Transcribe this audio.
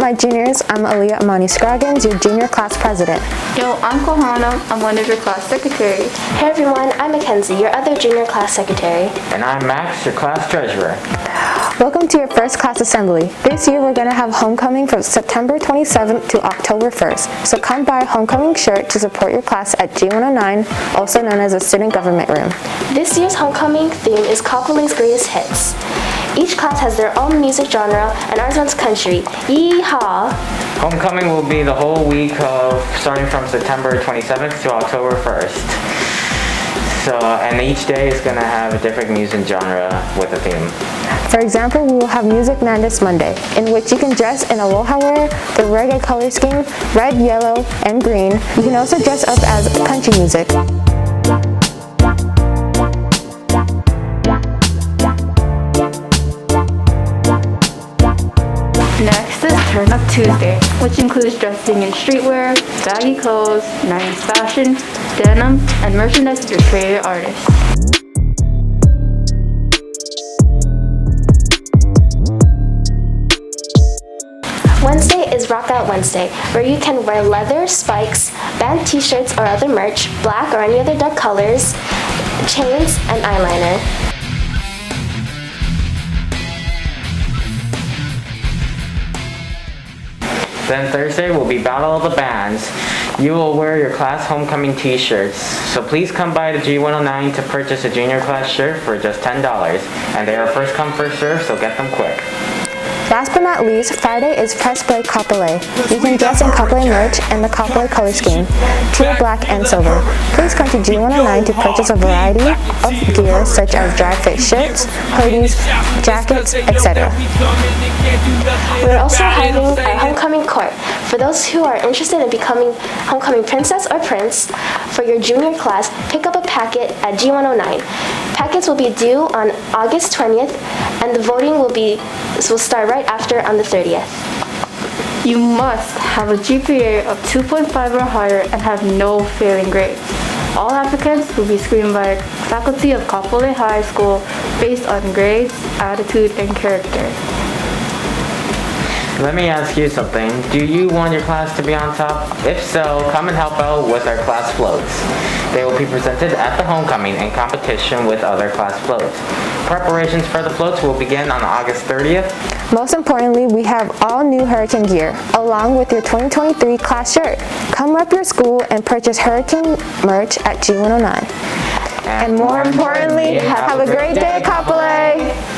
my juniors? I'm Aaliyah Amani Scroggins, your junior class president. Yo, I'm Kohana. I'm one of your class secretaries. Hey everyone, I'm Mackenzie, your other junior class secretary. And I'm Max, your class treasurer. Welcome to your first class assembly. This year we're going to have homecoming from September 27th to October 1st. So come buy a homecoming shirt to support your class at G109, also known as the Student Government Room. This year's homecoming theme is Kapolei's Greatest Hits. Each class has their own music genre, and ours runs country. Yeehaw! Homecoming will be the whole week of starting from September 27th to October 1st. And each day is going to have a different music genre with a theme. For example, we will have Music Madness Monday, in which you can dress in aloha wear, the reggae color scheme, red, yellow, and green. You can also dress up as country music. Next is Turn Up Tuesday, which includes dressing in streetwear, baggy clothes, 90s fashion, denim, and merchandise of your favorite artists. Wednesday is Rock Out Wednesday, where you can wear leather, spikes, band t-shirts or other merch, black or any other dark colors, chains, and eyeliner. Then Thursday will be Battle of the Bands. You will wear your class homecoming t-shirts. So please come by to G109 to purchase a junior class shirt for just $10. And they are first come first serve, so get them quick. Last but not least, Friday is Press Play Kapolei. You can dress in Kapolei merch and the Kapolei color scheme, teal, black, and silver. Please come to G109 to purchase a variety of gear such as dry fit shirts, hoodies, jackets, etc. We're also having our homecoming court. For those who are interested in becoming homecoming princess or prince, for your junior class, pick up a packet at G109. Packets will be due on August 20th, and the voting will start right after on the 30th. You must have a GPA of 2.5 or higher and have no failing grades. All applicants will be screened by faculty of Kapolei High School based on grades, attitude, and character. Let me ask you something. Do you want your class to be on top? If so, come and help out with our class floats. They will be presented at the homecoming in competition with other class floats. Preparations for the floats will begin on August 30th. Most importantly, we have all new Hurricane gear, along with your 2023 class shirt. Come rep your school and purchase Hurricane merch at G109. And more importantly, have a great day, Kapolei!